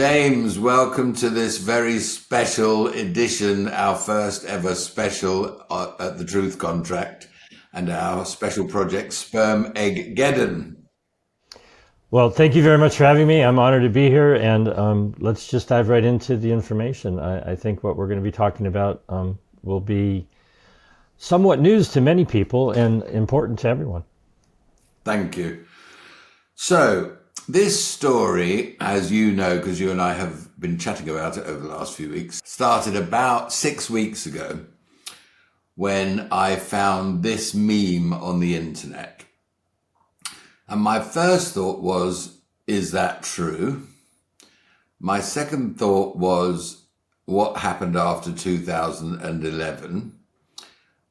James, welcome to this very special edition, our first ever special at the Truth Contract, and our special project, SpermEggGeddon. Well, thank you very much for having me. I'm honored to be here, and let's just dive right into the information. I think what we're going to be talking about will be somewhat news to many people and important to everyone. Thank you. So, this story, as you know, because you and I have been chatting about it over the last few weeks, started about 6 weeks ago when I found this meme on the internet. And my first thought was, is that true? My second thought was, what happened after 2011?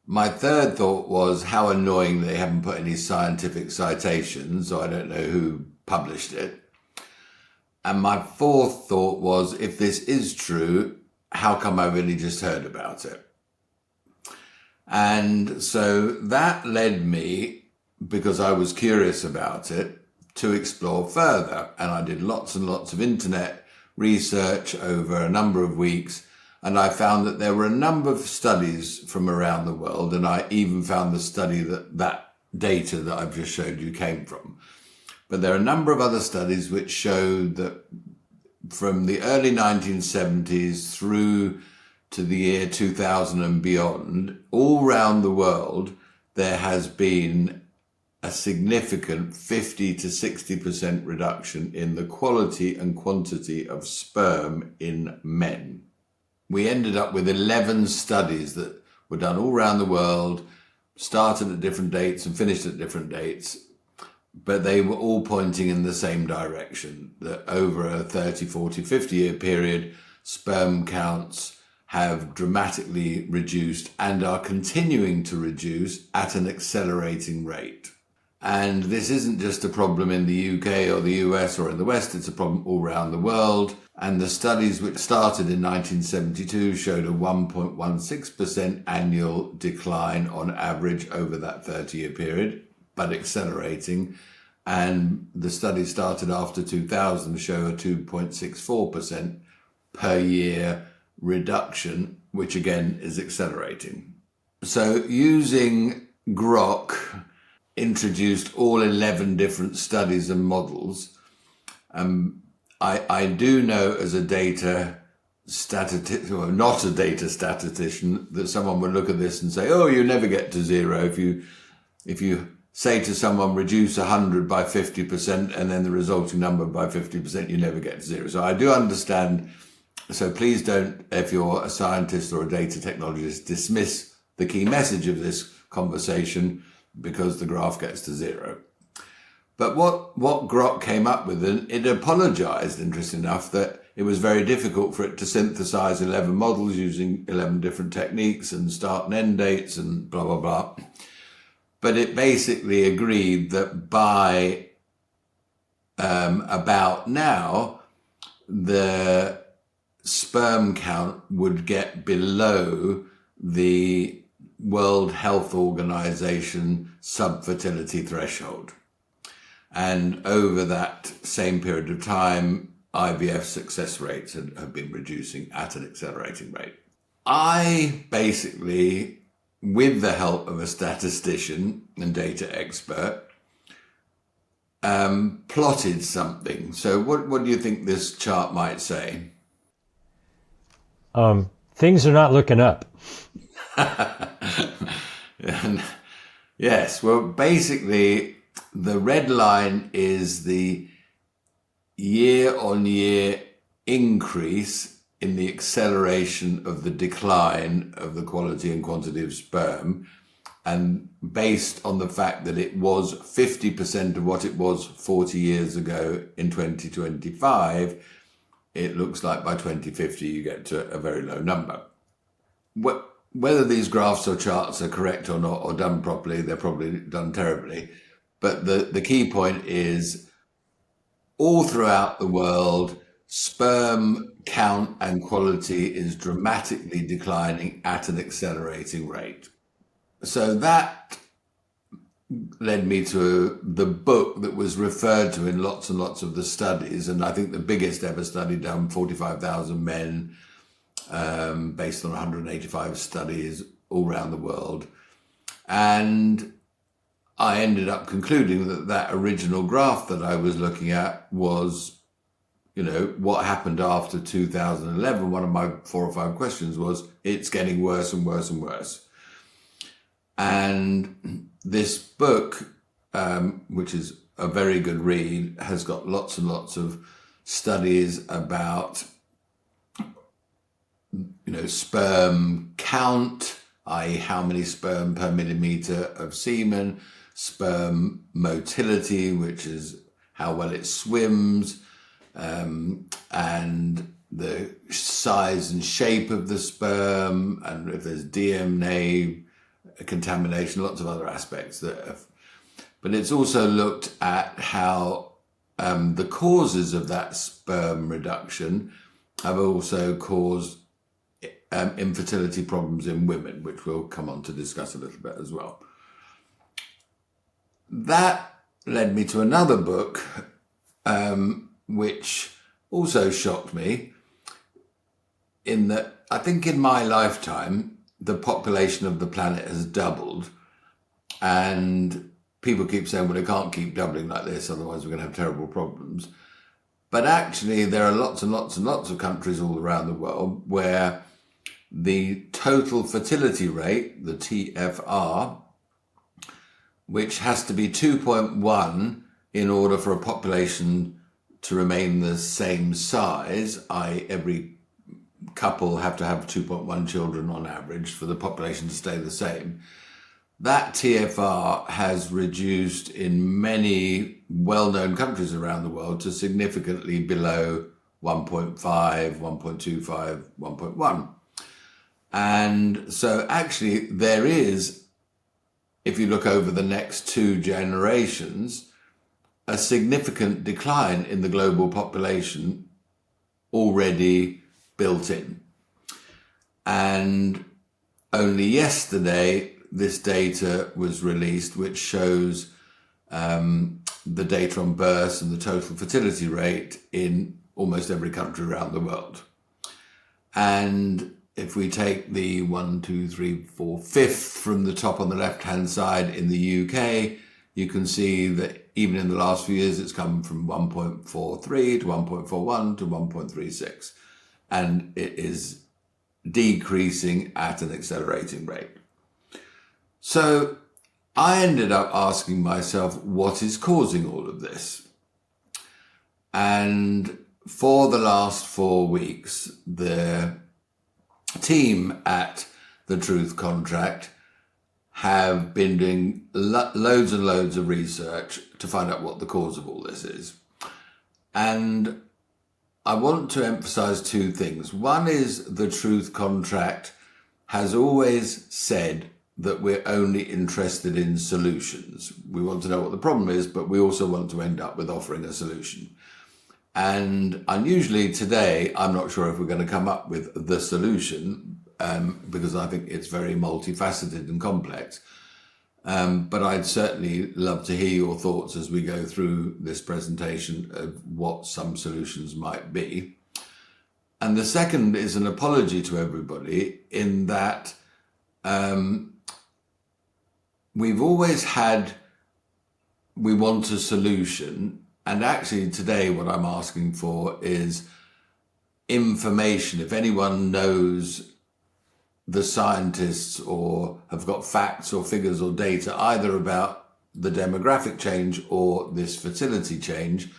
My third thought was, how annoying they haven't put any scientific citations, so I don't know who published it. And my fourth thought was, if this is true, how come I've only just heard about it? And so that led me, because I was curious about it, to explore further. And I did lots and lots of internet research over a number of weeks. And I found that there were a number of studies from around the world. And I even found the study that data that I've just showed you came from. But there are a number of other studies which showed that from the early 1970s through to the year 2000 and beyond, all around the world, there has been a significant 50 to 60% reduction in the quality and quantity of sperm in men. We ended up with 11 studies that were done all around the world, started at different dates and finished at different dates, but they were all pointing in the same direction, that over a 30, 40, 50-year period, sperm counts have dramatically reduced and are continuing to reduce at an accelerating rate. And this isn't just a problem in the UK or the US or in the West, it's a problem all around the world. And the studies which started in 1972 showed a 1.16% annual decline on average over that 30-year period, but accelerating. And the study started after 2000 show a 2.64% per year reduction, which again is accelerating. So using Grok introduced all 11 different studies and models. I do know as a data statistician, or not a data statistician, that someone would look at this and say, oh, you never get to zero. If you say to someone, reduce 100 by 50% and then the resulting number by 50%, you never get to zero. So I do understand. So please don't, if you're a scientist or a data technologist, dismiss the key message of this conversation because the graph gets to zero. But what Grok came up with, and it apologized, interesting enough, that it was very difficult for it to synthesize 11 models using 11 different techniques and start and end dates and blah, blah, blah. But it basically agreed that by about now, the sperm count would get below the World Health Organization subfertility threshold. And over that same period of time, IVF success rates have been reducing at an accelerating rate. I basically, with the help of a statistician and data expert, plotted something. So what do you think this chart might say? Things are not looking up. Yes, well, basically, the red line is the year-on-year increase in the acceleration of the decline of the quality and quantity of sperm. And based on the fact that it was 50% of what it was 40 years ago in 2025, it looks like by 2050 you get to a very low number. Whether these graphs or charts are correct or not, or done properly, they're probably done terribly. But the key point is, all throughout the world, sperm count and quality is dramatically declining at an accelerating rate. So that led me to the book that was referred to in lots and lots of the studies. And I think the biggest ever study done, 45,000 men, based on 185 studies all around the world. And I ended up concluding that that original graph that I was looking at was, what happened after 2011. One of my 4 or 5 questions was, it's getting worse and worse and worse. And this book, which is a very good read, has got lots and lots of studies about, sperm count, i.e. how many sperm per millimeter of semen, sperm motility, which is how well it swims, and the size and shape of the sperm, and if there's DNA contamination, lots of other aspects but it's also looked at how the causes of that sperm reduction have also caused infertility problems in women, which we'll come on to discuss a little bit as well. That led me to another book, which also shocked me, in that I think in my lifetime, the population of the planet has doubled, and people keep saying, well, it can't keep doubling like this, otherwise we're going to have terrible problems. But actually, there are lots and lots and lots of countries all around the world where the total fertility rate, the TFR, which has to be 2.1 in order for a population to remain the same size, i.e. every couple have to have 2.1 children on average for the population to stay the same. That TFR has reduced in many well-known countries around the world to significantly below 1.5, 1.25, 1.1. And so actually there is, if you look over the next 2 generations, a significant decline in the global population already built in. And only yesterday, this data was released, which shows the data on births and the total fertility rate in almost every country around the world. And if we take the 1, 2, 3, 4, 5th from the top on the left-hand side in the UK, you can see that even in the last few years, it's come from 1.43 to 1.41 to 1.36. And it is decreasing at an accelerating rate. So I ended up asking myself, what is causing all of this? And for the last 4 weeks, the team at the Truth Contract have been doing loads and loads of research to find out what the cause of all this is. And I want to emphasize 2 things. One is the Truth Contract has always said that we're only interested in solutions. We want to know what the problem is, but we also want to end up with offering a solution. And unusually today, I'm not sure if we're going to come up with the solution, because I think it's very multifaceted and complex. But I'd certainly love to hear your thoughts as we go through this presentation of what some solutions might be. And the second is an apology to everybody in that we've always had, we want a solution. And actually today what I'm asking for is information. If anyone knows the scientists or have got facts or figures or data either about the demographic change or this fertility change,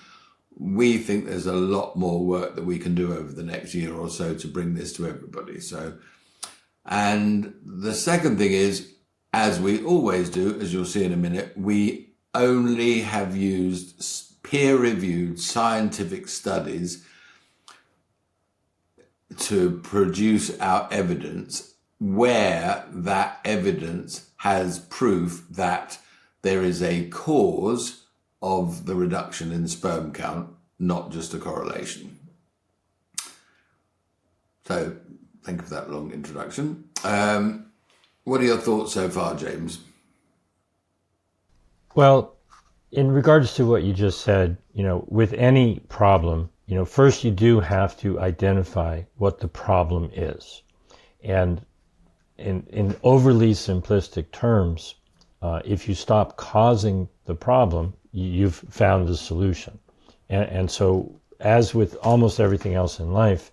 we think there's a lot more work that we can do over the next year or so to bring this to everybody. So, and the second thing is, as we always do, as you'll see in a minute, we only have used peer-reviewed scientific studies to produce our evidence where that evidence has proof that there is a cause of the reduction in sperm count, not just a correlation. So, thank you for that long introduction. What are your thoughts so far, James? Well, in regards to what you just said, with any problem, first you do have to identify what the problem is. And in overly simplistic terms, if you stop causing the problem, you've found the solution. And so, as with almost everything else in life,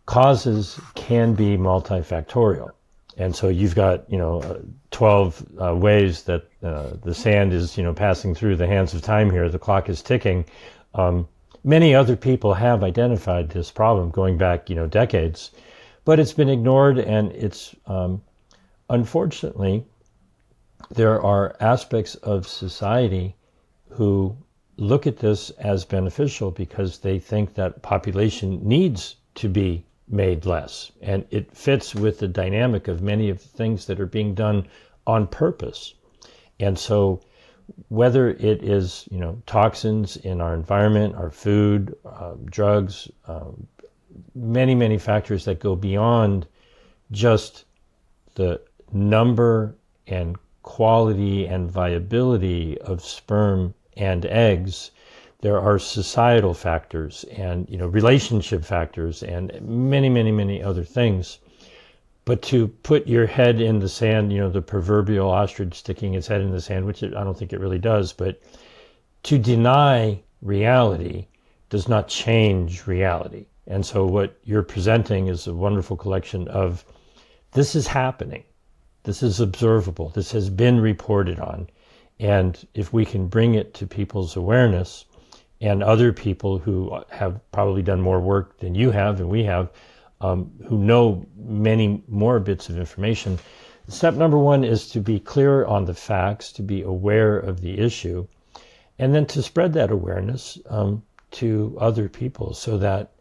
causes can be multifactorial. And so you've got, 12 ways that the sand is, passing through the hands of time here. The clock is ticking. Many other people have identified this problem going back, decades, but it's been ignored. And it's, unfortunately, there are aspects of society who look at this as beneficial because they think that population needs to be made less. And it fits with the dynamic of many of the things that are being done on purpose. And so whether it is, toxins in our environment, our food, drugs, many, many factors that go beyond just the number and quality and viability of sperm and eggs, there are societal factors and relationship factors and many, many, many other things. But to put your head in the sand, the proverbial ostrich sticking its head in the sand, which I don't think it really does, but to deny reality does not change reality. And so what you're presenting is a wonderful collection of, this is happening, this is observable, this has been reported on. And if we can bring it to people's awareness, and other people who have probably done more work than you have and we have, who know many more bits of information. Step number one is to be clear on the facts, to be aware of the issue, and then to spread that awareness to other people so that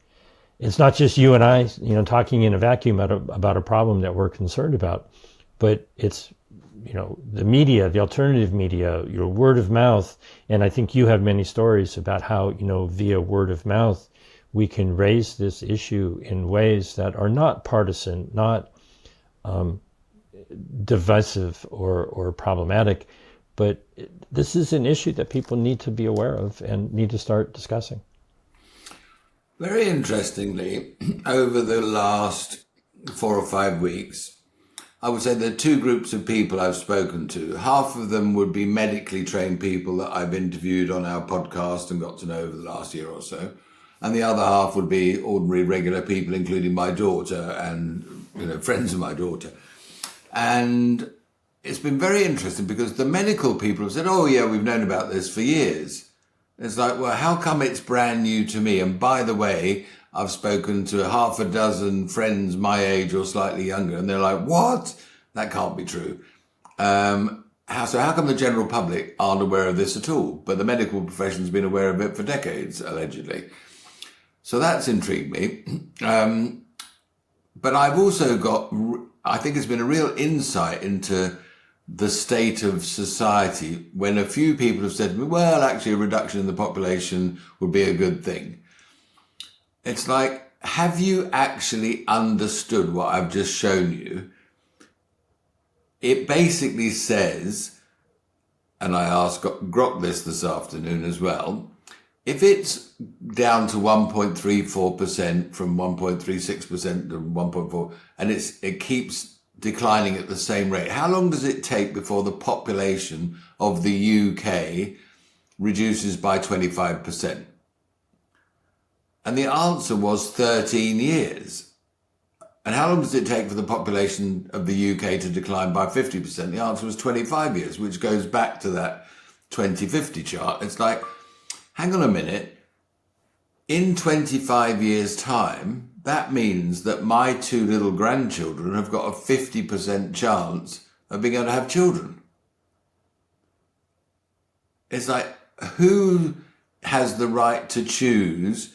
it's not just you and I, talking in a vacuum about a problem that we're concerned about, but it's the media, the alternative media, your word of mouth. And I think you have many stories about how, via word of mouth, we can raise this issue in ways that are not partisan, not divisive or problematic. But this is an issue that people need to be aware of and need to start discussing. Very interestingly, over the last 4 or 5 weeks, I would say there are two groups of people I've spoken to. Half of them would be medically trained people that I've interviewed on our podcast and got to know over the last year or so. And the other half would be ordinary, regular people, including my daughter and, friends of my daughter. And it's been very interesting because the medical people have said, oh, yeah, we've known about this for years. It's like, well, how come it's brand new to me? And by the way, I've spoken to half a dozen friends my age or slightly younger, and they're like, what? That can't be true. How come the general public aren't aware of this at all? But the medical profession's been aware of it for decades, allegedly. So that's intrigued me. But I've also got, I think it's been a real insight into the state of society when a few people have said to me, well, actually a reduction in the population would be a good thing. It's like, have you actually understood what I've just shown you? It basically says, and I asked Grok this afternoon as well, if it's down to 1.34% from 1.36% to 1.4%, and it keeps declining at the same rate, how long does it take before the population of the UK reduces by 25%? And the answer was 13 years. And how long does it take for the population of the UK to decline by 50%? The answer was 25 years, which goes back to that 2050 chart. It's like, hang on a minute. In 25 years' time, that means that my 2 little grandchildren have got a 50% chance of being able to have children. It's like, who has the right to choose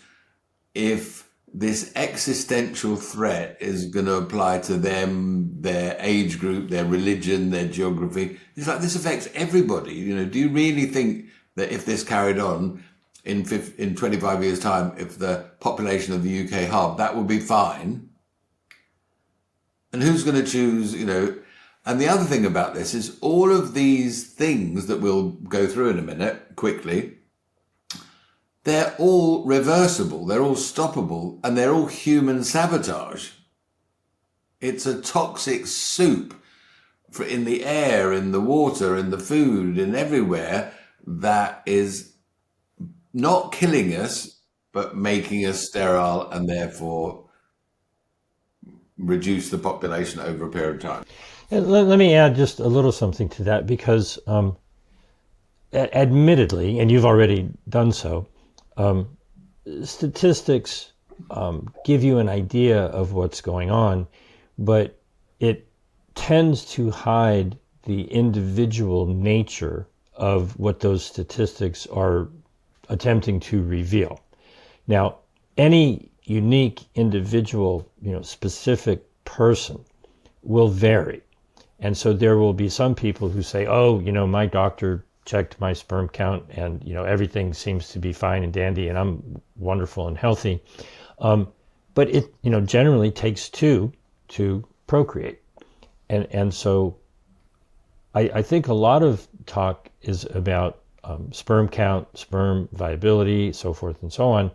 if this existential threat is going to apply to them, their age group, their religion, their geography? It's like, this affects everybody. Do you really think that if this carried on in 25 years' time, if the population of the UK halved, that would be fine? And who's going to choose, And the other thing about this is all of these things that we'll go through in a minute quickly, they're all reversible, they're all stoppable, and they're all human sabotage. It's a toxic soup in the air, in the water, in the food, in everywhere that is not killing us, but making us sterile and therefore reduce the population over a period of time. And let me add just a little something to that, because admittedly, and you've already done so, statistics give you an idea of what's going on, but it tends to hide the individual nature of what those statistics are attempting to reveal. Now, any unique individual, specific person will vary. And so there will be some people who say, oh, my doctor checked my sperm count and, everything seems to be fine and dandy and I'm wonderful and healthy. But it, generally takes two to procreate. And so I think a lot of talk is about sperm count, sperm viability, so forth and so on,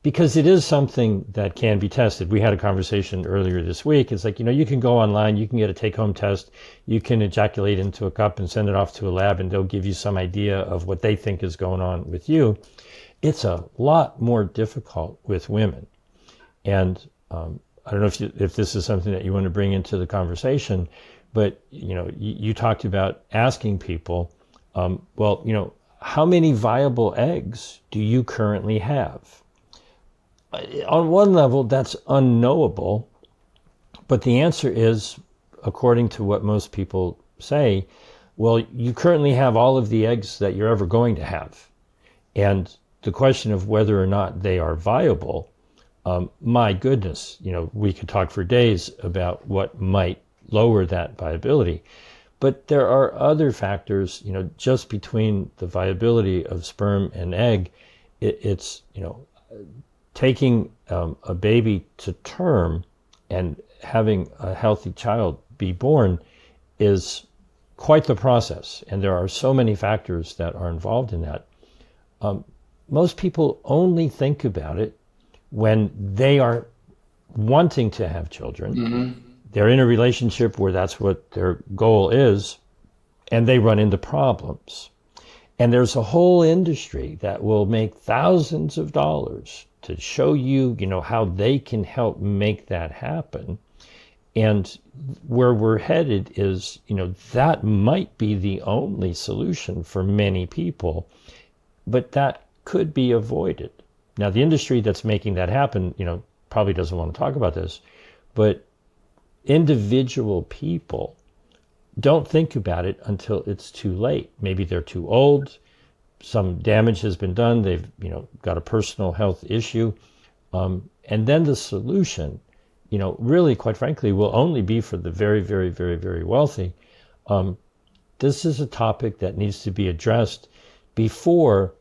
because it is something that can be tested. We had a conversation earlier this week. It's like, you can go online, you can get a take-home test, you can ejaculate into a cup and send it off to a lab and they'll give you some idea of what they think is going on with you. It's a lot more difficult with women. And I don't know if this is something that you want to bring into the conversation, but, you talked about asking people, how many viable eggs do you currently have? On one level, that's unknowable, but the answer is, according to what most people say, well, you currently have all of the eggs that you're ever going to have. And the question of whether or not they are viable, my goodness, we could talk for days about what might lower that viability. But there are other factors, just between the viability of sperm and egg, it's taking a baby to term and having a healthy child be born is quite the process. And there are so many factors that are involved in that. Most people only think about it when they are wanting to have children. Mm-hmm. They're in a relationship where that's what their goal is, and they run into problems. And there's a whole industry that will make thousands of dollars to show you, how they can help make that happen. And where we're headed is, that might be the only solution for many people, but that could be avoided. Now, the industry that's making that happen, probably doesn't want to talk about this, but individual people don't think about it until it's too late. Maybe they're too old. Some damage has been done. They've, got a personal health issue. And then the solution, really, quite frankly, will only be for the very, very, very, very wealthy. This is a topic that needs to be addressed before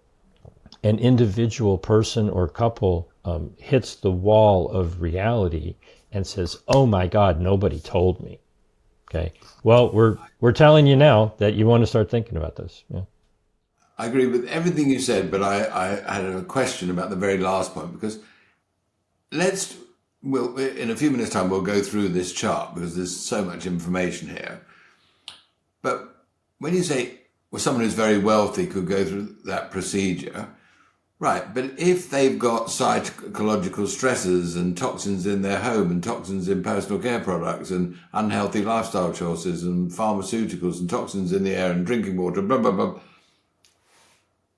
an individual person or couple hits the wall of reality and says, oh my God, nobody told me. Okay. Well, we're telling you now that you want to start thinking about this. Yeah. I agree with everything you said, but I had a question about the very last point, because we'll in a few minutes' time, we'll go through this chart because there's so much information here. But when you say, well, someone who's very wealthy could go through that procedure, right, but if they've got psychological stresses and toxins in their home and toxins in personal care products and unhealthy lifestyle choices and pharmaceuticals and toxins in the air and drinking water, blah, blah, blah,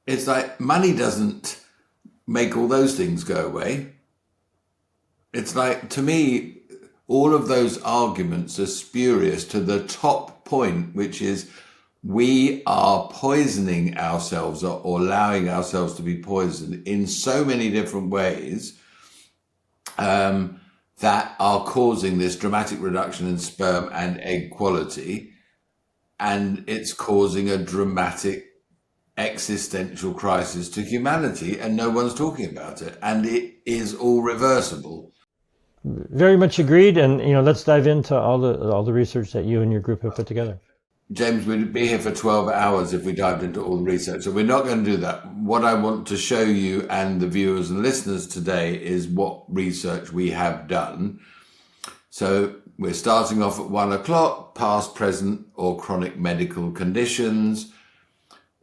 it's like money doesn't make all those things go away. It's like, to me, all of those arguments are spurious to the top point, which is we are poisoning ourselves or allowing ourselves to be poisoned in so many different ways that are causing this dramatic reduction in sperm and egg quality. And it's causing a dramatic existential crisis to humanity, and no one's talking about it. And it is all reversible. very much agreed. And let's dive into all the research that you and your group have put together. James, we'd be here for 12 hours if we dived into all the research. So we're not going to do that. What I want to show you and the viewers and listeners today is what research we have done. So we're starting off at 1 o'clock, past, present, or chronic medical conditions.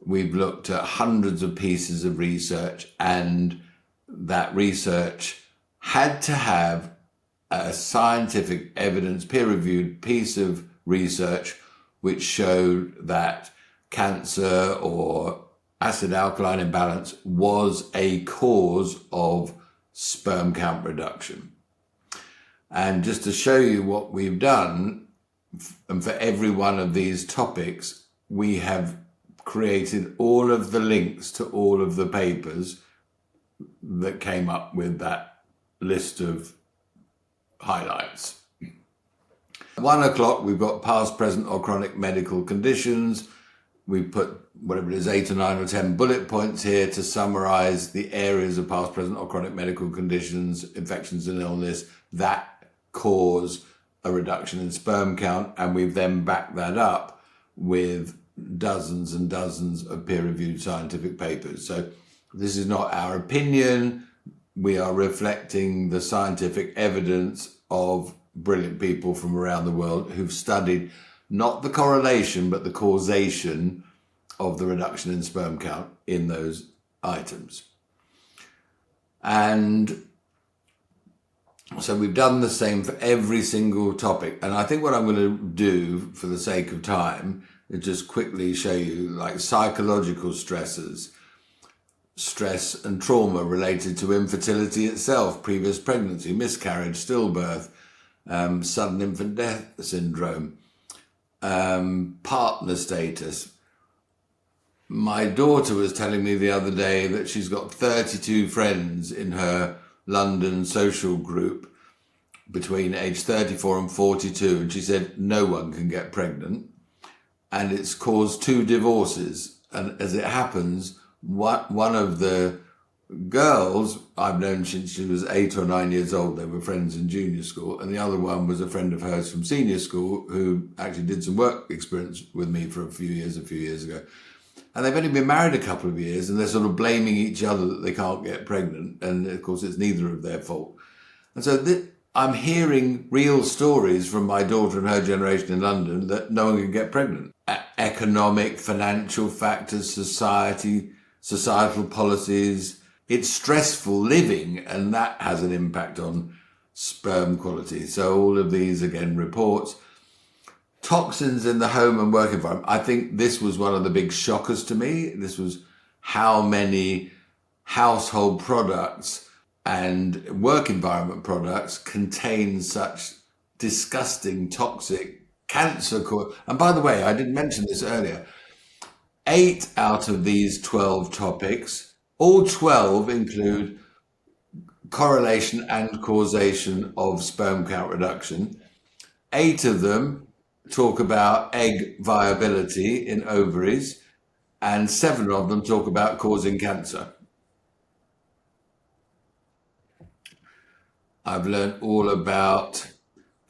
We've looked at hundreds of pieces of research, and that research had to have a scientific evidence, peer-reviewed piece of research which showed that cancer or acid-alkaline imbalance was a cause of sperm count reduction. And just to show you what we've done, and for every one of these topics, we have created all of the links to all of the papers that came up with that list of highlights. 1 o'clock, we've got past, present, or chronic medical conditions. We put whatever it is, 8 or 9 or 10 bullet points here to summarize the areas of past, present, or chronic medical conditions, infections and illness that cause a reduction in sperm count. And we've then backed that up with dozens and dozens of peer-reviewed scientific papers. So this is not our opinion. We are reflecting the scientific evidence of brilliant people from around the world who've studied not the correlation, but the causation of the reduction in sperm count in those items. And so we've done the same for every single topic. And I think what I'm going to do for the sake of time is just quickly show you like psychological stresses, stress and trauma related to infertility itself, previous pregnancy, miscarriage, stillbirth, sudden infant death syndrome, partner status. My daughter was telling me the other day that she's got 32 friends in her London social group between age 34 and 42, and she said no one can get pregnant, and it's caused 2 divorces. And as it happens, one of the girls I've known since she was 8 or 9 years old. They were friends in junior school, and the other one was a friend of hers from senior school who actually did some work experience with me for a few years ago. And they've only been married a couple of years, and they're sort of blaming each other that they can't get pregnant. And of course, it's neither of their fault. And so I'm hearing real stories from my daughter and her generation in London that no one can get pregnant. Economic, financial factors, societal policies. It's stressful living, and that has an impact on sperm quality. So all of these, again, reports. Toxins in the home and work environment. I think this was one of the big shockers to me. This was how many household products and work environment products contain such disgusting, toxic cancer. And by the way, I didn't mention this earlier. 8 out of these 12 topics, all 12 include correlation and causation of sperm count reduction. 8 of them talk about egg viability in ovaries, and 7 of them talk about causing cancer. I've learned all about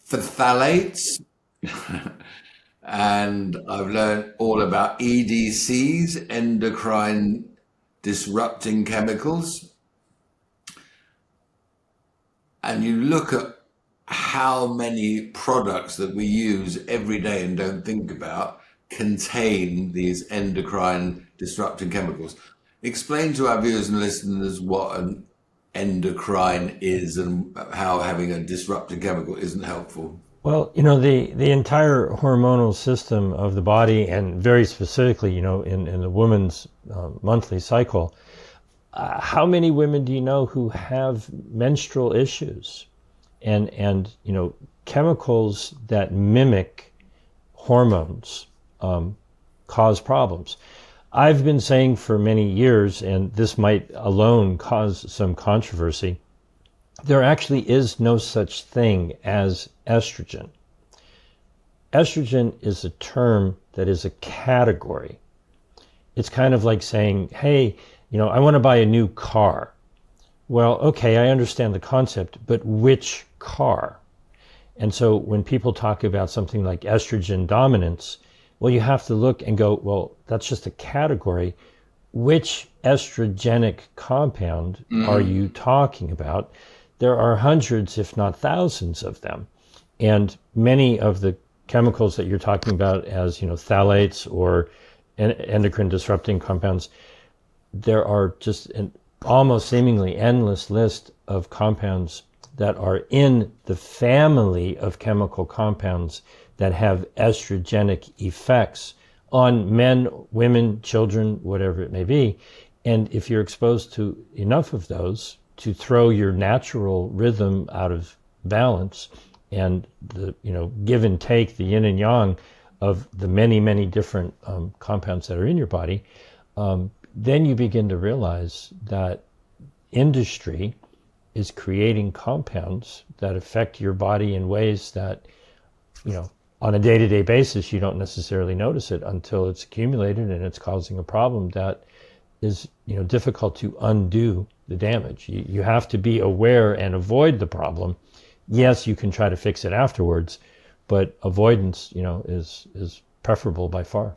phthalates, and I've learned all about EDCs, endocrine disrupting chemicals. And you look at how many products that we use every day and don't think about contain these endocrine disrupting chemicals. Explain to our viewers and listeners what an endocrine is and how having a disrupting chemical isn't helpful. Well, the entire hormonal system of the body, and very specifically, in the woman's monthly cycle, how many women do you know who have menstrual issues? And chemicals that mimic hormones cause problems. I've been saying for many years, and this might alone cause some controversy, there actually is no such thing as estrogen. Estrogen is a term that is a category. It's kind of like saying, hey, I want to buy a new car. Well, okay, I understand the concept, but which car. And so when people talk about something like estrogen dominance, well, you have to look and go, well, that's just a category. Which estrogenic compound are you talking about? There are hundreds, if not thousands of them. And many of the chemicals that you're talking about as, phthalates or endocrine disrupting compounds, there are just an almost seemingly endless list of compounds that are in the family of chemical compounds that have estrogenic effects on men, women, children, whatever it may be. And if you're exposed to enough of those to throw your natural rhythm out of balance, and the give and take, the yin and yang of the many, many different compounds that are in your body, then you begin to realize that industry is creating compounds that affect your body in ways that, on a day-to-day basis, you don't necessarily notice it until it's accumulated and it's causing a problem that is, difficult to undo the damage. You have to be aware and avoid the problem. Yes, you can try to fix it afterwards, but avoidance, is preferable by far.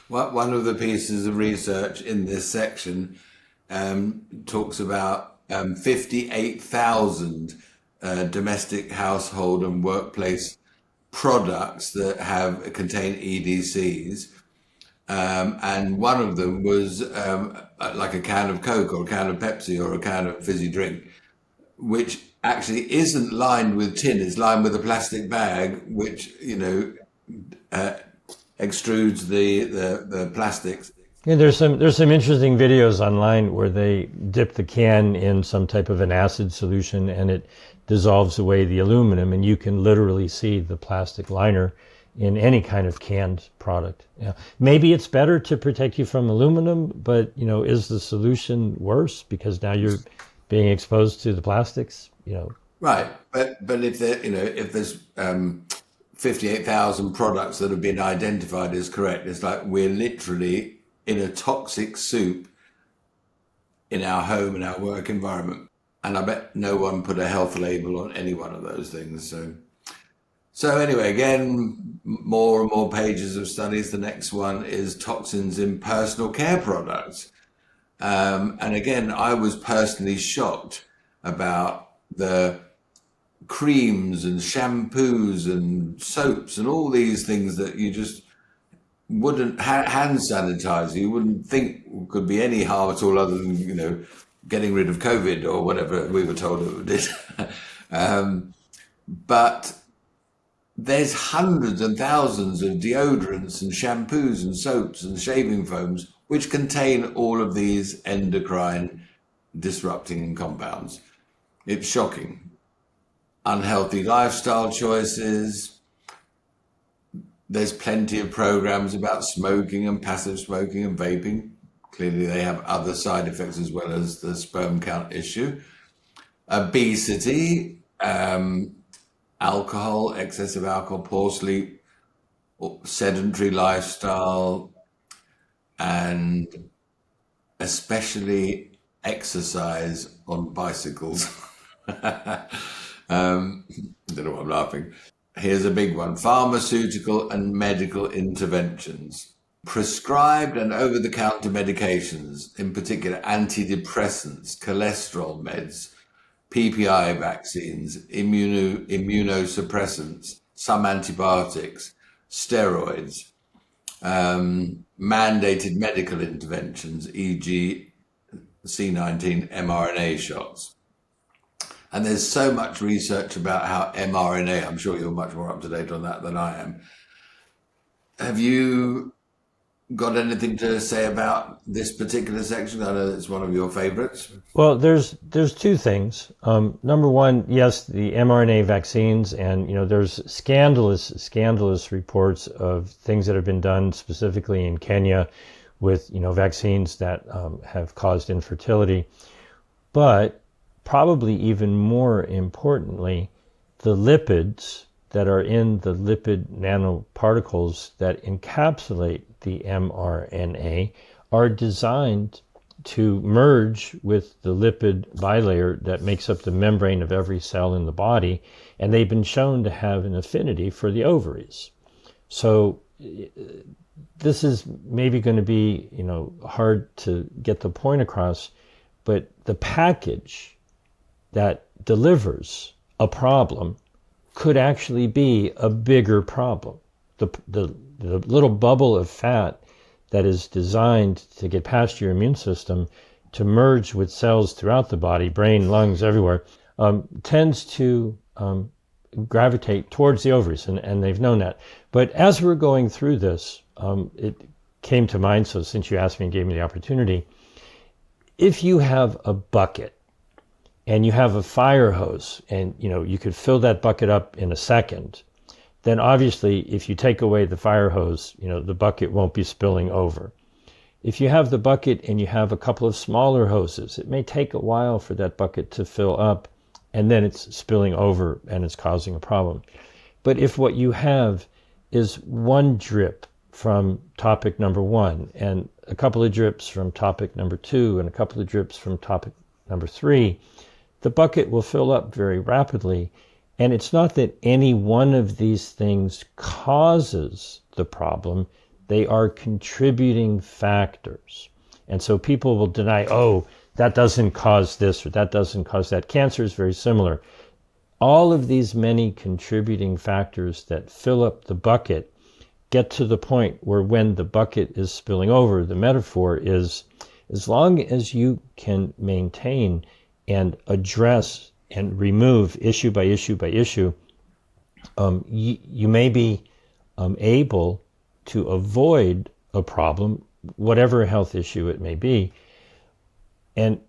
Well, one of the pieces of research in this section talks about 58,000 domestic, household, and workplace products that contain EDCs, and one of them was like a can of Coke or a can of Pepsi or a can of fizzy drink, which actually isn't lined with tin, it's lined with a plastic bag, which extrudes the plastics. Yeah, there's some interesting videos online where they dip the can in some type of an acid solution and it dissolves away the aluminum, and you can literally see the plastic liner in any kind of canned product. Yeah. Maybe it's better to protect you from aluminum, but is the solution worse because now you're being exposed to the plastics? Right, but if there's 58,000 products that have been identified as correct, it's like we're literally in a toxic soup in our home and our work environment. And I bet no one put a health label on any one of those things. So anyway, again, more and more pages of studies. The next one is toxins in personal care products. And again, I was personally shocked about the creams and shampoos and soaps and all these things that you just wouldn't, hand sanitizer, you wouldn't think could be any harm at all other than, getting rid of COVID or whatever we were told it did. But there's hundreds and thousands of deodorants and shampoos and soaps and shaving foams which contain all of these endocrine disrupting compounds. It's shocking. Unhealthy lifestyle choices. There's plenty of programs about smoking and passive smoking and vaping. Clearly they have other side effects as well as the sperm count issue. Obesity, alcohol, excessive alcohol, poor sleep, sedentary lifestyle, and especially exercise on bicycles. I don't know why I'm laughing. Here's a big one. Pharmaceutical and medical interventions. Prescribed and over-the-counter medications, in particular antidepressants, cholesterol meds, PPI vaccines, immunosuppressants, some antibiotics, steroids, mandated medical interventions, e.g. C19 mRNA shots. And there's so much research about how mRNA, I'm sure you're much more up to date on that than I am. Have you got anything to say about this particular section? I know it's one of your favorites. Well, there's two things. Number one, yes, the mRNA vaccines, and there's scandalous reports of things that have been done specifically in Kenya with vaccines that have caused infertility. But probably even more importantly, the lipids that are in the lipid nanoparticles that encapsulate the mRNA are designed to merge with the lipid bilayer that makes up the membrane of every cell in the body, and they've been shown to have an affinity for the ovaries. So this is maybe going to be, hard to get the point across, but the package that delivers a problem could actually be a bigger problem. The little bubble of fat that is designed to get past your immune system to merge with cells throughout the body, brain, lungs, everywhere, tends to gravitate towards the ovaries, and they've known that. But as we're going through this, it came to mind, so since you asked me and gave me the opportunity, if you have a bucket and you have a fire hose and you could fill that bucket up in a second, then obviously if you take away the fire hose, the bucket won't be spilling over. If you have the bucket and you have a couple of smaller hoses, it may take a while for that bucket to fill up, and then it's spilling over and it's causing a problem. But if what you have is one drip from topic number 1 and a couple of drips from topic number 2 and a couple of drips from topic number 3, the bucket will fill up very rapidly. And it's not that any one of these things causes the problem, they are contributing factors. And so people will deny, oh, that doesn't cause this or that doesn't cause that. Cancer is very similar. All of these many contributing factors that fill up the bucket get to the point where when the bucket is spilling over, the metaphor is, as long as you can maintain and address and remove issue by issue by issue, you may be able to avoid a problem, whatever health issue it may be. And,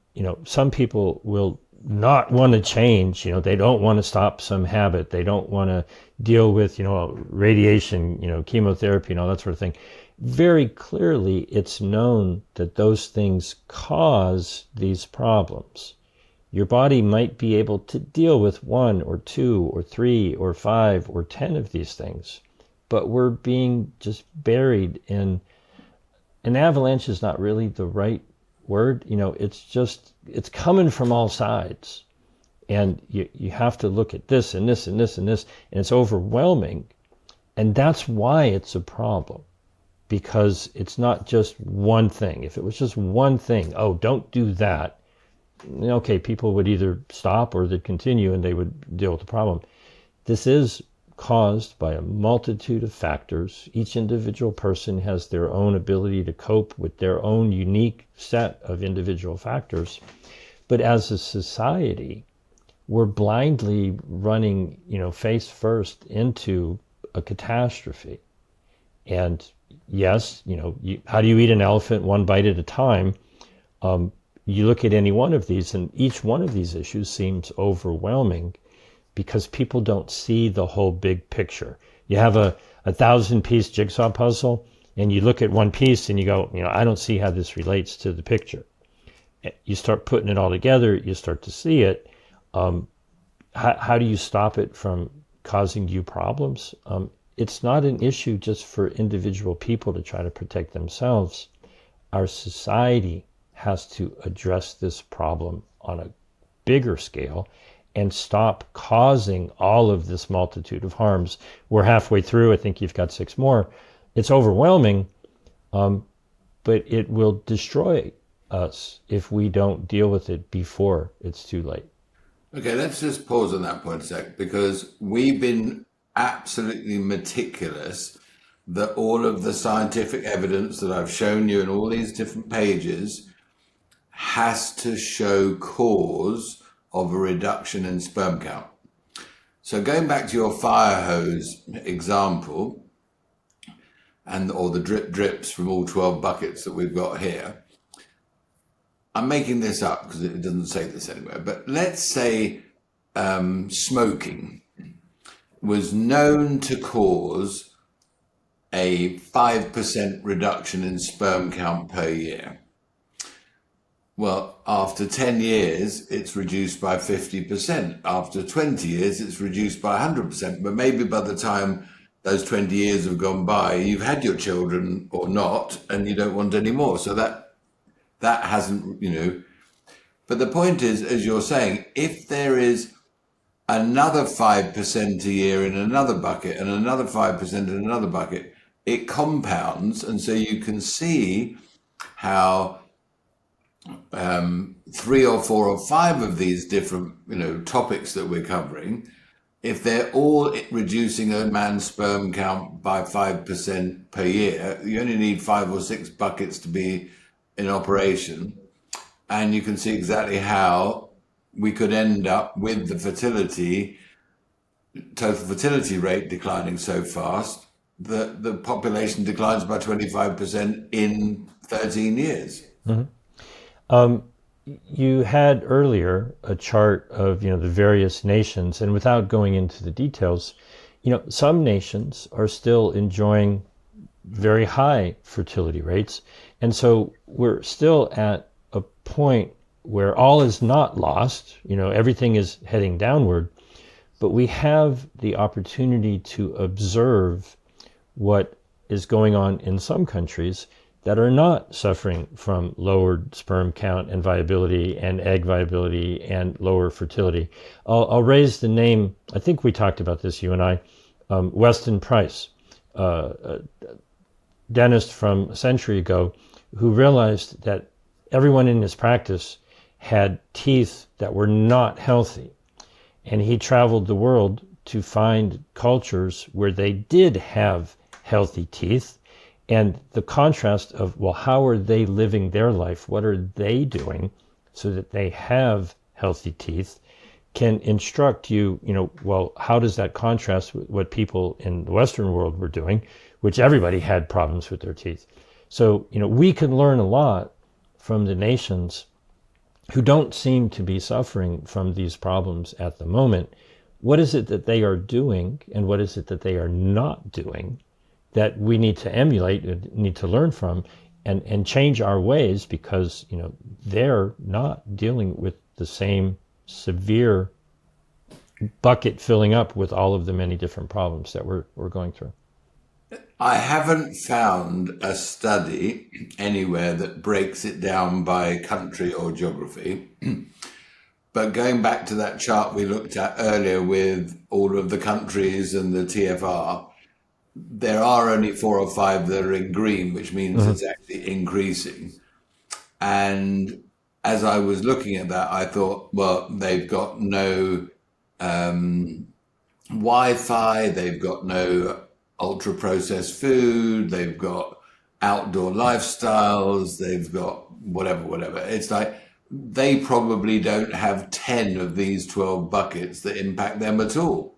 some people will not want to change, they don't want to stop some habit. They don't want to deal with, radiation, chemotherapy and all that sort of thing. Very clearly, it's known that those things cause these problems. Your body might be able to deal with 1 or 2 or 3 or 5 or 10 of these things, but we're being just buried in an avalanche is not really the right word. It's coming from all sides. And you have to look at this and this and this and this, and it's overwhelming. And that's why it's a problem, because it's not just one thing. If it was just one thing, oh, don't do that, okay, people would either stop or they'd continue and they would deal with the problem. This is caused by a multitude of factors. Each individual person has their own ability to cope with their own unique set of individual factors. But as a society, we're blindly running, face first into a catastrophe. And yes, how do you eat an elephant one bite at a time? You look at any one of these, and each one of these issues seems overwhelming because people don't see the whole big picture. You have a 1,000-piece jigsaw puzzle, and you look at one piece and you go, I don't see how this relates to the picture. You start putting it all together, you start to see it. How do you stop it from causing you problems? It's not an issue just for individual people to try to protect themselves. Our society has to address this problem on a bigger scale and stop causing all of this multitude of harms. We're halfway through. I think you've got 6 more. It's overwhelming, but it will destroy us if we don't deal with it before it's too late. Okay, let's just pause on that point a sec, because we've been absolutely meticulous that all of the scientific evidence that I've shown you in all these different pages has to show cause of a reduction in sperm count. So going back to your fire hose example, or the drips from all 12 buckets that we've got here, I'm making this up because it doesn't say this anywhere, but let's say smoking was known to cause a 5% reduction in sperm count per year. Well, after 10 years, it's reduced by 50%. After 20 years, it's reduced by 100%. But maybe by the time those 20 years have gone by, you've had your children or not, and you don't want any more. So that hasn't, but the point is, as you're saying, if there is another 5% a year in another bucket and another 5% in another bucket, it compounds. And so you can see how 3 or 4 or 5 of these different, topics that we're covering, if they're all reducing a man's sperm count by 5% per year, you only need 5 or 6 buckets to be in operation. And you can see exactly how we could end up with the total fertility rate declining so fast that the population declines by 25% in 13 years. You had earlier a chart of the various nations, and without going into the details, some nations are still enjoying very high fertility rates, and so we're still at a point where all is not lost. Everything is heading downward, but we have the opportunity to observe what is going on in some countries that are not suffering from lowered sperm count and viability and egg viability and lower fertility. I'll raise the name, I think we talked about this, you and I, Weston Price, a dentist from a century ago, who realized that everyone in his practice had teeth that were not healthy. And he traveled the world to find cultures where they did have healthy teeth. And the contrast of, well, how are they living their life? What are they doing so that they have healthy teeth can instruct you, well, how does that contrast with what people in the Western world were doing, which everybody had problems with their teeth. So, we can learn a lot from the nations who don't seem to be suffering from these problems at the moment. What is it that they are doing, and what is it that they are not doing that we need to emulate and need to learn from and change our ways, because they're not dealing with the same severe bucket filling up with all of the many different problems that we're going through. I haven't found a study anywhere that breaks it down by country or geography. But going back to that chart we looked at earlier with all of the countries and the TFR, there are only 4 or 5 that are in green, which means it's actually increasing. And as I was looking at that, I thought, well, they've got no Wi-Fi, they've got no ultra-processed food, they've got outdoor lifestyles, they've got whatever. It's like they probably don't have 10 of these 12 buckets that impact them at all.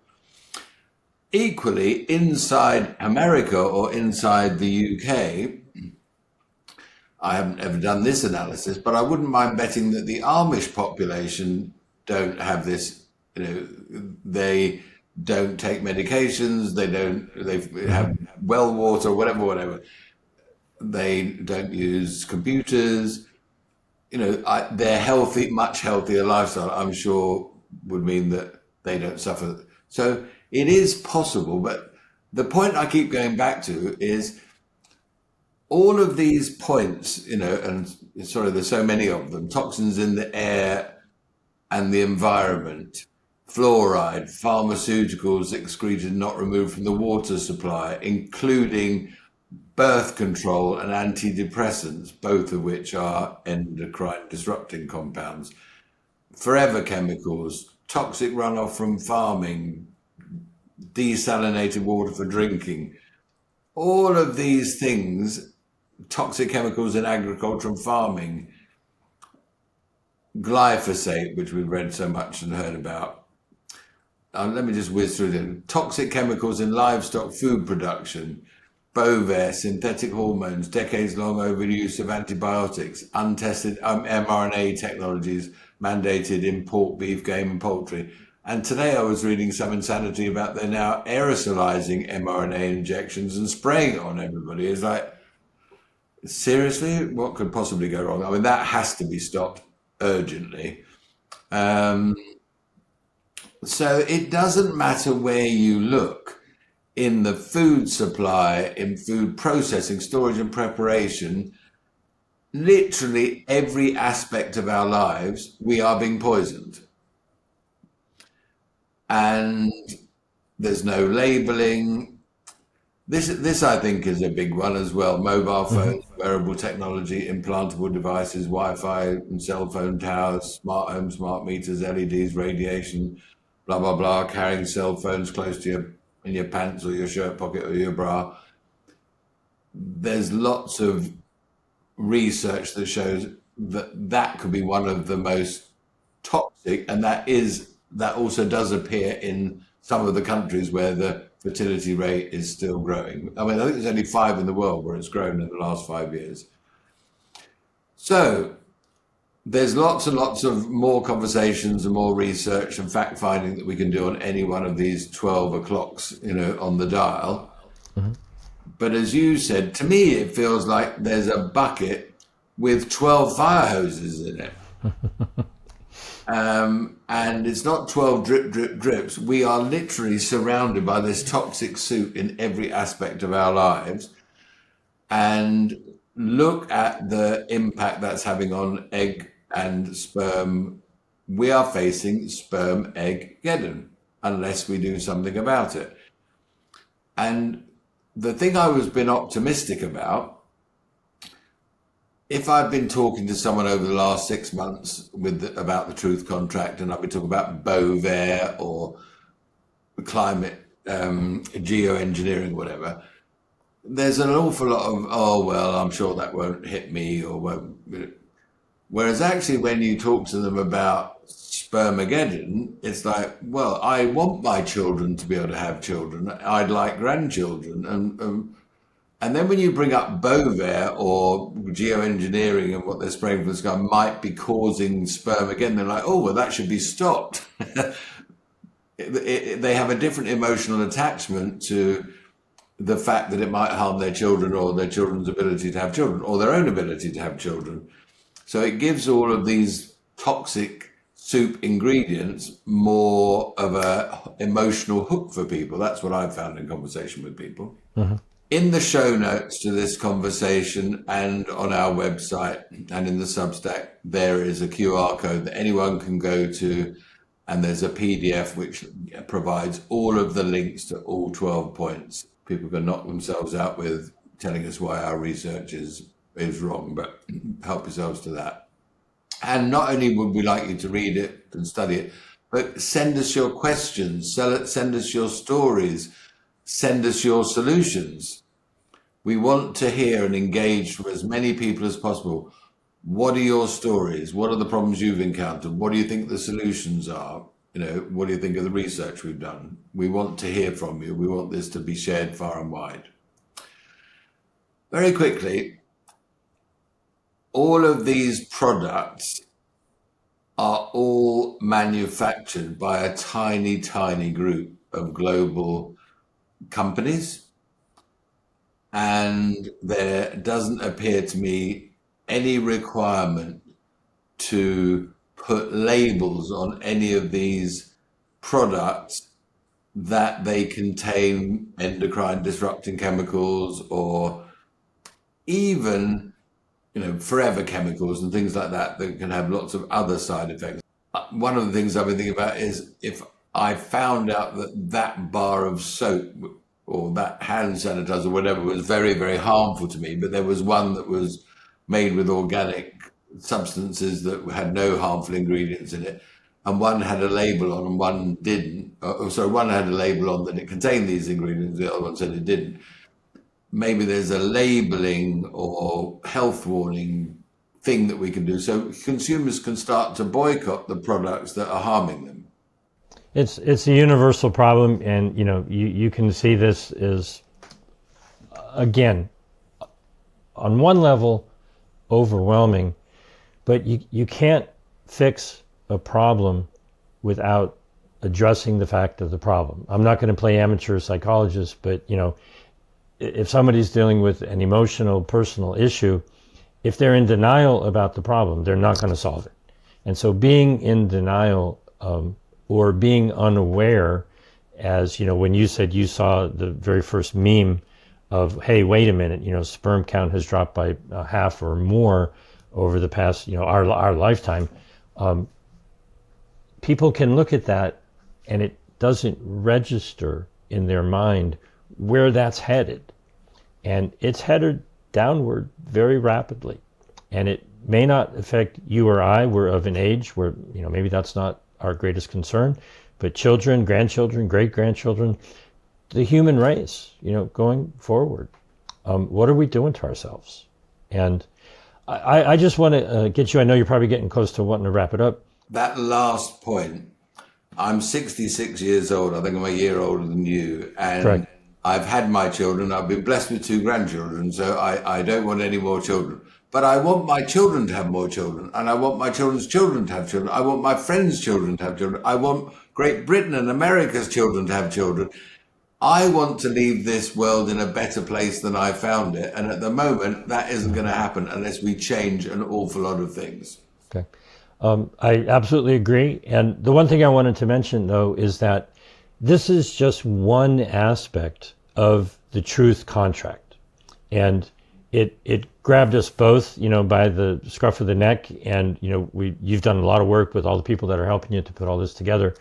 Equally, inside America or inside the UK, I haven't ever done this analysis, but I wouldn't mind betting that the Amish population don't have this. They don't take medications. They have well water, whatever. They don't use computers. Their healthy, much healthier lifestyle, I'm sure, would mean that they don't suffer. So it is possible, but the point I keep going back to is all of these points, and sorry, there's so many of them: toxins in the air and the environment, fluoride, pharmaceuticals excreted not removed from the water supply, including birth control and antidepressants, both of which are endocrine disrupting compounds, forever chemicals, toxic runoff from farming, desalinated water for drinking, all of these things, toxic chemicals in agriculture and farming, glyphosate, which we've read so much and heard about. Let me just whiz through them. Toxic chemicals in livestock food production, Bovaer, synthetic hormones, decades-long overuse of antibiotics, untested mRNA technologies mandated in pork, beef, game and poultry. And today I was reading some insanity about they're now aerosolizing mRNA injections and spraying it on everybody. It's like, seriously, what could possibly go wrong? I mean, that has to be stopped urgently. So it doesn't matter where you look in the food supply, in food processing, storage and preparation. literally every aspect of our lives, we are being poisoned. And there's no labeling. This I think is a big one as well. Mobile phones, wearable technology, implantable devices, Wi-Fi and cell phone towers, smart homes, smart meters, LEDs, radiation, blah, blah, blah, carrying cell phones close to you in your pants or your shirt pocket or your bra. There's lots of research that shows that could be one of the most toxic, and that also does appear in some of the countries where the fertility rate is still growing. I mean, I think there's only 5 in the world where it's grown in the last 5 years. So there's lots and lots of more conversations and more research and fact finding that we can do on any one of these 12 o'clocks, on the dial. But as you said, to me, it feels like there's a bucket with 12 fire hoses in it. And it's not 12 drip, drip, drips. We are literally surrounded by this toxic soup in every aspect of our lives. And look at the impact that's having on egg and sperm. We are facing SpermEggGeddon unless we do something about it. And the thing I was been optimistic about, if I've been talking to someone over the last 6 months about the Truth Contract, and I've been talking about Bovair or climate geoengineering, whatever, there's an awful lot of, oh, well, I'm sure that won't hit me or won't. Whereas actually when you talk to them about SpermEggGeddon, it's like, well, I want my children to be able to have children. I'd like grandchildren. And then when you bring up Bovair or geoengineering and what they're spraying from the sky might be causing sperm again, they're like, oh, well, that should be stopped. They have a different emotional attachment to the fact that it might harm their children or their children's ability to have children or their own ability to have children. So it gives all of these toxic soup ingredients more of a emotional hook for people. That's what I've found in conversation with people. In the show notes to this conversation and on our website and in the Substack, there is a QR code that anyone can go to, and there's a PDF which provides all of the links to all 12 points. People can knock themselves out with telling us why our research is wrong, but help yourselves to that. And not only would we like you to read it and study it, but send us your questions, send us your stories, send us your solutions. We want to hear and engage with as many people as possible. What are your stories? What are the problems you've encountered? What do you think the solutions are? What do you think of the research we've done? We want to hear from you. We want this to be shared far and wide. Very quickly, all of these products are all manufactured by a tiny, tiny group of global companies. And there doesn't appear to me any requirement to put labels on any of these products that they contain endocrine disrupting chemicals or even forever chemicals and things like that can have lots of other side effects. One of the things I've been thinking about is if I found out that bar of soap or that hand sanitizer or whatever was very, very harmful to me, but there was one that was made with organic substances that had no harmful ingredients in it, and one had a label on and one didn't. One had a label on that it contained these ingredients, the other one said it didn't. Maybe there's a labeling or health warning thing that we can do so consumers can start to boycott the products that are harming them. It's a universal problem, and you can see this is, again, on one level, overwhelming, but you can't fix a problem without addressing the fact of the problem. I'm not going to play amateur psychologist, but if somebody's dealing with an emotional, personal issue, if they're in denial about the problem, they're not going to solve it. And so being in denial or being unaware, as when you said you saw the very first meme of, hey, wait a minute, sperm count has dropped by half or more over the past, our lifetime. People can look at that and it doesn't register in their mind where that's headed. And it's headed downward very rapidly. And it may not affect you or I. We're of an age where, maybe that's not our greatest concern, but children, grandchildren, great-grandchildren, the human race, going forward. What are we doing to ourselves? And I just want to get you, I know you're probably getting close to wanting to wrap it up. That last point, I'm 66 years old. I think I'm a year older than you. And Correct. I've had my children. I've been blessed with 2 grandchildren, so I don't want any more children. But I want my children to have more children, and I want my children's children to have children. I want my friends' children to have children. I want Great Britain and America's children to have children. I want to leave this world in a better place than I found it. And at the moment, that isn't going to happen unless we change an awful lot of things. Okay. I absolutely agree. And the one thing I wanted to mention, though, is that this is just one aspect of the truth contract. And it grabbed us both, by the scruff of the neck. And, you've done a lot of work with all the people that are helping you to put all this together.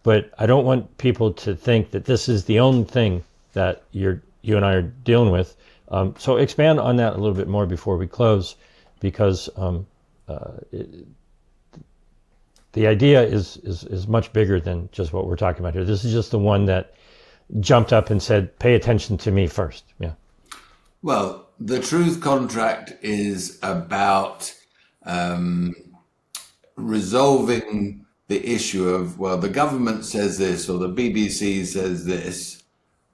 But I don't want people to think that this is the only thing that you and I are dealing with. So expand on that a little bit more before we close, because the idea is much bigger than just what we're talking about here. This is just the one that jumped up and said, pay attention to me first. Yeah. Well, the truth contract is about resolving the issue of, well, the government says this or the BBC says this,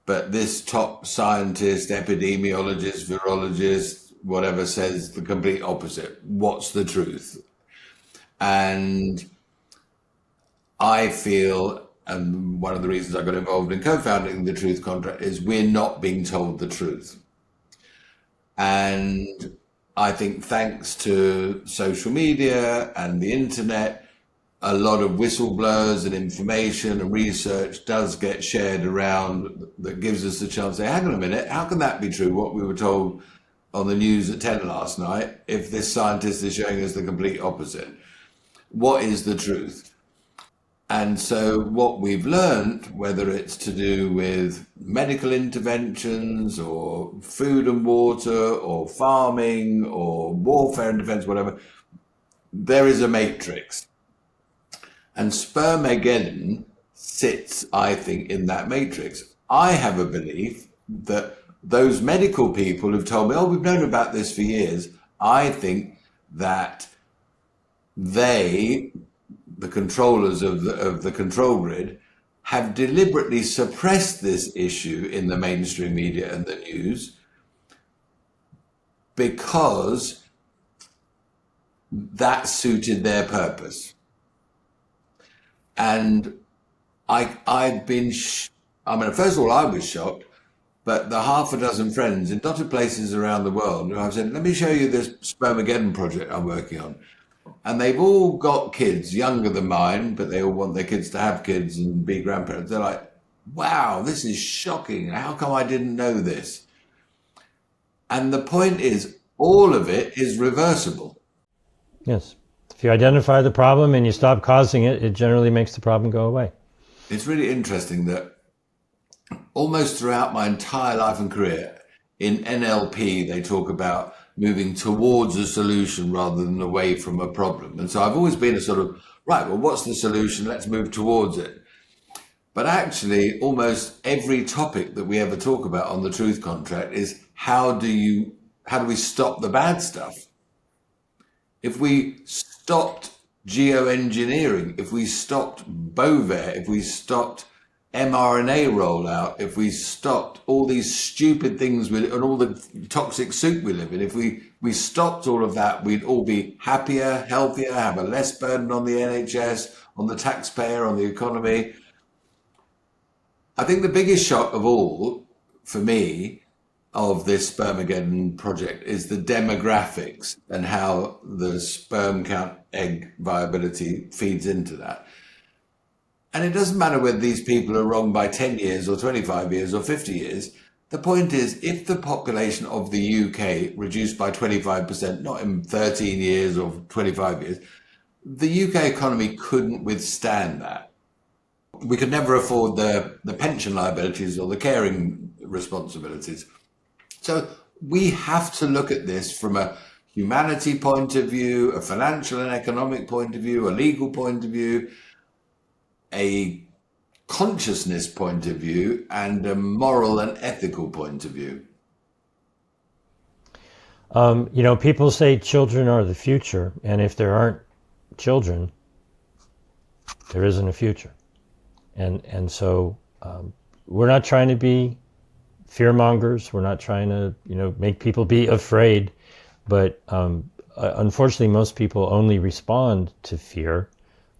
but this top scientist, epidemiologist, virologist, whatever, says the complete opposite. What's the truth? And I feel, and one of the reasons I got involved in co-founding the Truth Contract, is we're not being told the truth. And I think thanks to social media and the internet, a lot of whistleblowers and information and research does get shared around that gives us the chance to say, hang on a minute, how can that be true, what we were told on the news at 10 last night, if this scientist is showing us the complete opposite? What is the truth? And so what we've learned, whether it's to do with medical interventions or food and water or farming or warfare and defense, whatever, there is a matrix. And SpermEggGeddon sits, I think, in that matrix. I have a belief that those medical people who've told me, oh, we've known about this for years, I think that they, the controllers of the control grid, have deliberately suppressed this issue in the mainstream media and the news because that suited their purpose. And I've been, first of all, I was shocked, but the half a dozen friends in dotted places around the world who I've said, let me show you this SpermEggGeddon project I'm working on. And they've all got kids younger than mine, but they all want their kids to have kids and be grandparents. They're like, wow, this is shocking. How come I didn't know this? And the point is, all of it is reversible. Yes. If you identify the problem and you stop causing it, it generally makes the problem go away. It's really interesting that almost throughout my entire life and career, in NLP, they talk about moving towards a solution rather than away from a problem. And so I've always been a sort of, right, well, what's the solution? Let's move towards it. But actually, almost every topic that we ever talk about on the Truth Contract is how do we stop the bad stuff? If we stopped geoengineering, if we stopped Bovaer, if we stopped mRNA rollout, if we stopped all these stupid things and all the toxic soup we live in, if we stopped all of that, we'd all be happier, healthier, have a less burden on the NHS, on the taxpayer, on the economy. I think the biggest shock of all, for me, of this SpermEggGeddon project is the demographics and how the sperm count egg viability feeds into that. And it doesn't matter whether these people are wrong by 10 years or 25 years or 50 years. The point is, if the population of the UK reduced by 25%, not in 13 years or 25 years, the UK economy couldn't withstand that. We could never afford the pension liabilities or the caring responsibilities. So we have to look at this from a humanity point of view, a financial and economic point of view, a legal point of view, a consciousness point of view, and a moral and ethical point of view. People say children are the future, and if there aren't children, there isn't a future. And so we're not trying to be fear mongers. We're not trying to, make people be afraid. But unfortunately, most people only respond to fear.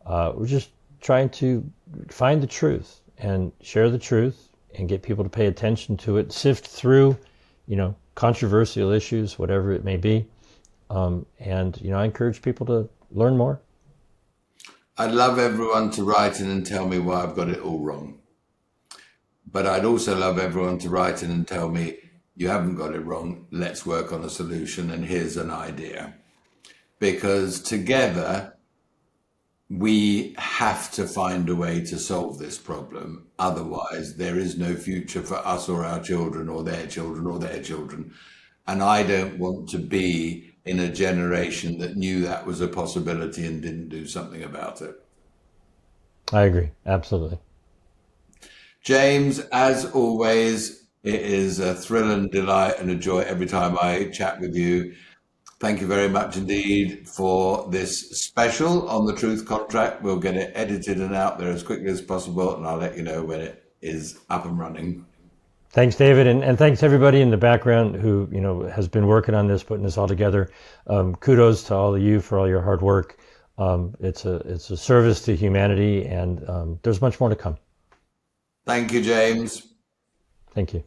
We're just trying to find the truth and share the truth and get people to pay attention to it, sift through, controversial issues, whatever it may be. And I encourage people to learn more. I'd love everyone to write in and tell me why I've got it all wrong. But I'd also love everyone to write in and tell me, you haven't got it wrong, let's work on a solution, and here's an idea. Because together, we have to find a way to solve this problem. Otherwise, there is no future for us or our children or their children or their children. And I don't want to be in a generation that knew that was a possibility and didn't do something about it. I agree, absolutely. James, as always, it is a thrill and delight and a joy every time I chat with you. Thank you very much indeed for this special on the Truth Contract. We'll get it edited and out there as quickly as possible, and I'll let you know when it is up and running. Thanks, David, and thanks everybody in the background who has been working on this, putting this all together. Kudos to all of you for all your hard work. It's a service to humanity, and there's much more to come. Thank you, James. Thank you.